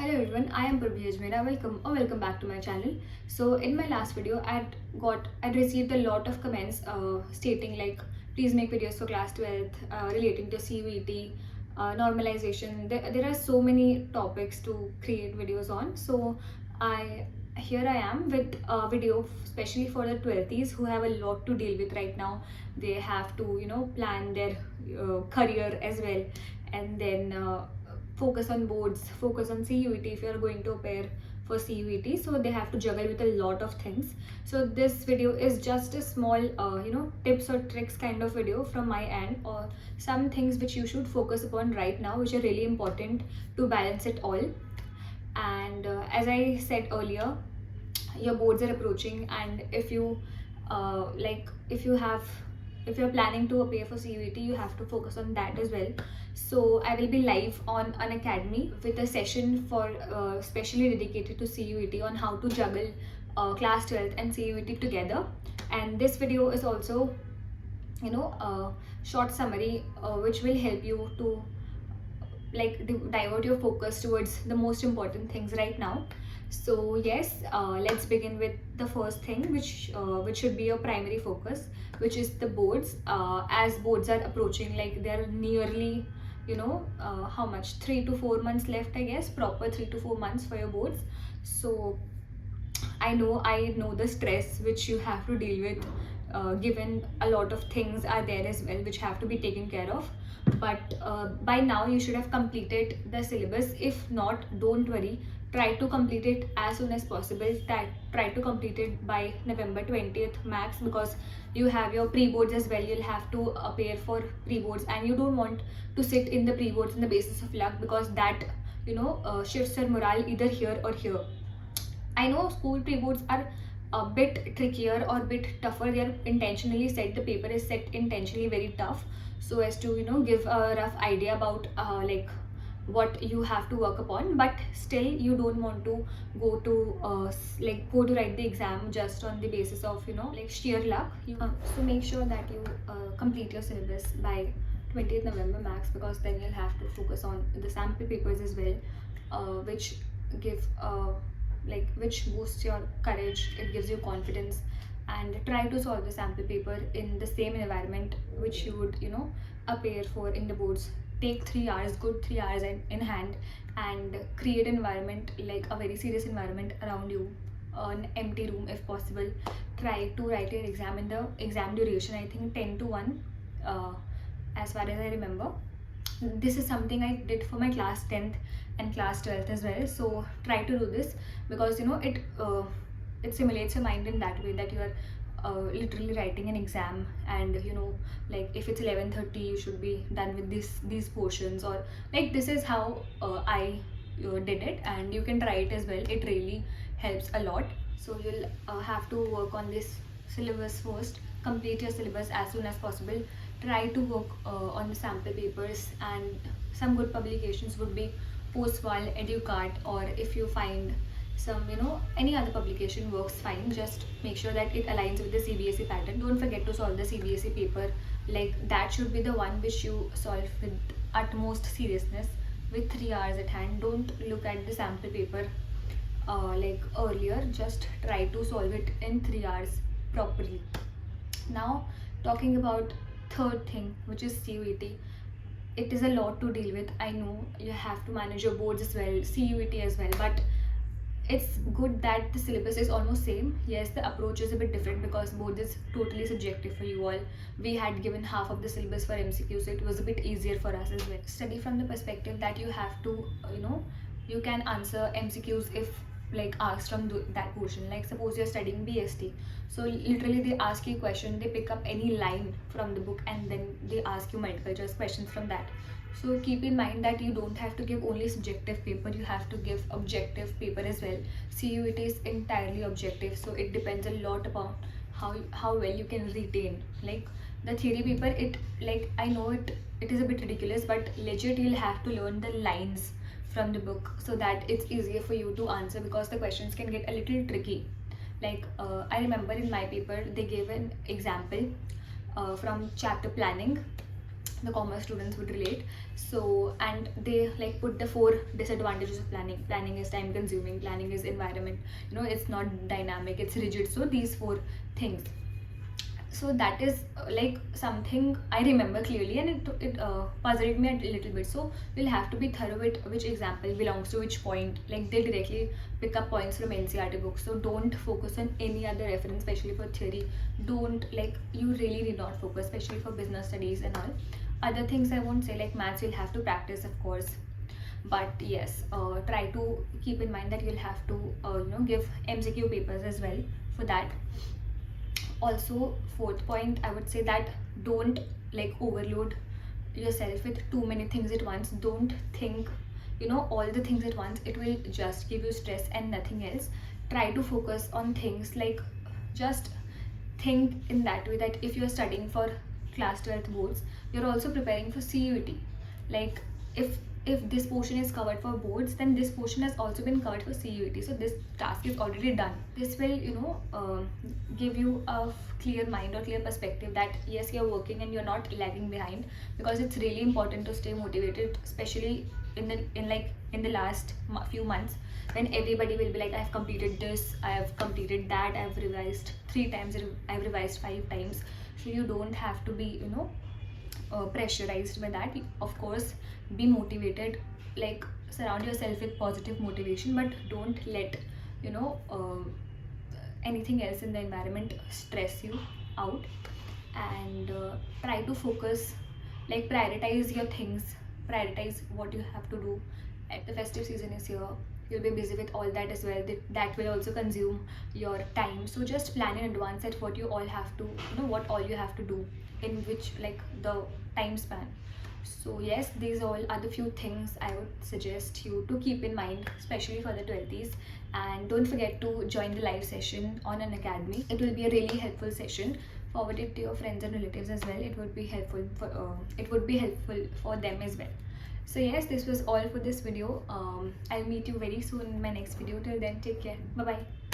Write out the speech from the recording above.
Hello everyone, I am Purbi Ajmera. Welcome back to my channel. So in my last video, I received a lot of comments stating like, please make videos for class 12th relating to CUET, normalization. There are so many topics to create videos on. So I here I am with a video especially for the 12thies who have a lot to deal with right now. They have to plan their career as well, and then focus on boards, focus on CUET if you're going to appear for CUET. So they have to juggle with a lot of things. So this video is just a small tips or tricks kind of video from my end, or some things which you should focus upon right now, which are really important to balance it all. And as I said earlier, your boards are approaching, and if you if you're planning to appear for CUET, you have to focus on that as well. So I will be live on an academy with a session for specially dedicated to CUET on how to juggle class 12th and CUET together. And this video is also a short summary which will help you to divert your focus towards the most important things right now. So yes, let's begin with the first thing, which should be your primary focus, which is the boards. As boards are approaching, like they're nearly how much, 3 to 4 months left, I guess, proper 3 to 4 months for your boards. So I know the stress which you have to deal with, given a lot of things are there as well which have to be taken care of. But by now you should have completed the syllabus. If not, don't worry, try to complete it as soon as possible. Try to complete it by November 20th max, because you have your pre-boards as well. You'll have to appear for pre-boards, and you don't want to sit in the pre-boards in the basis of luck, because that shifts your morale either here or here. I know school pre-boards are a bit trickier or a bit tougher. They are intentionally set. The paper is set intentionally very tough, so as to give a rough idea about what you have to work upon. But still, you don't want to go to go to write the exam just on the basis of sheer luck. So make sure that you complete your syllabus by 20th November max, because then you'll have to focus on the sample papers as well, which give which boosts your courage. It gives you confidence. And try to solve the sample paper in the same environment which you would appear for in the boards. Take 3 hours, good 3 hours in hand, and create an environment, like a very serious environment around you, an empty room if possible. Try to write your exam in the exam duration, I think 10 to 1, as far as I remember. This is something I did for my class 10th and class 12th as well. So try to do this, because it simulates your mind in that way, that you are literally writing an exam. And like if it's 11:30, you should be done with these portions, or like this is how I did it, and you can try it as well. It really helps a lot. So you'll have to work on this syllabus first. Complete your syllabus as soon as possible. Try to work on the sample papers, and some good publications would be Postwal, Educart, or if you find some any other publication works fine. Just make sure that it aligns with the CBSE pattern. Don't forget to solve the CBSE paper. Like that should be the one which you solve with utmost seriousness, with 3 hours at hand. Don't look at the sample paper like earlier. Just try to solve it in 3 hours properly. Now, talking about third thing, which is CUET. It is a lot to deal with. I know you have to manage your boards as well, CUET as well, but it's good that the syllabus is almost same. Yes, the approach is a bit different because board is totally subjective for you all. We had given half of the syllabus for MCQ, so it was a bit easier for us as well. Study from the perspective that you have to you can answer MCQs if asked from that portion. Like suppose you're studying BST, so literally they ask you a question, they pick up any line from the book, and then they ask you multiple choice questions from that. So keep in mind that you don't have to give only subjective paper, you have to give objective paper as well. CUET is entirely objective, so it depends a lot upon how well you can retain. Like the theory paper, I know it is a bit ridiculous, but legit you'll have to learn the lines from the book so that it's easier for you to answer, because the questions can get a little tricky. I remember in my paper they gave an example from chapter planning. the commerce students would relate. So, and they like put the 4 disadvantages of planning. Planning is time consuming, planning is environment, you know, it's not dynamic, it's rigid. So these 4 things. So that is like something I remember clearly, and it puzzled me a little bit. So we'll have to be thorough with which example belongs to which point. Like they directly pick up points from NCRT books. So don't focus on any other reference, especially for theory. Don't, like, you really need not focus, especially for business studies and all. Other things I won't say, like maths you'll have to practice, of course, but yes, try to keep in mind that you'll have to give MCQ papers as well for that. Also, fourth point, I would say that don't like overload yourself with too many things at once. Don't think, you know, all the things at once. It will just give you stress and nothing else. Try to focus on things, like just think in that way that if you're studying for class 12th boards, you're also preparing for CUET. Like if if this portion is covered for boards, then this portion has also been covered for CUET. So this task is already done. This will, give you a clear mind or clear perspective that yes, you're working and you're not lagging behind, because it's really important to stay motivated, especially in the last few months, when everybody will be like, I've completed this, I have completed that, I've revised 3 times, I've revised 5 times. So you don't have to be, pressurized by that. Of course, be motivated, like surround yourself with positive motivation, but don't let anything else in the environment stress you out. And try to focus, like prioritize your things, prioritize what you have to do. At the festive season is here, you'll be busy with all that as well. That will also consume your time. So just plan in advance at what you all have to, what all you have to do in which, like, the time span. So yes, these all are the few things I would suggest you to keep in mind, especially for the 12th. And don't forget to join the live session on an academy. It will be a really helpful session. Forward it to your friends and relatives as well. It would be helpful for them as well. So yes, this was all for this video. I'll meet you very soon in my next video. Till then, take care. Bye bye.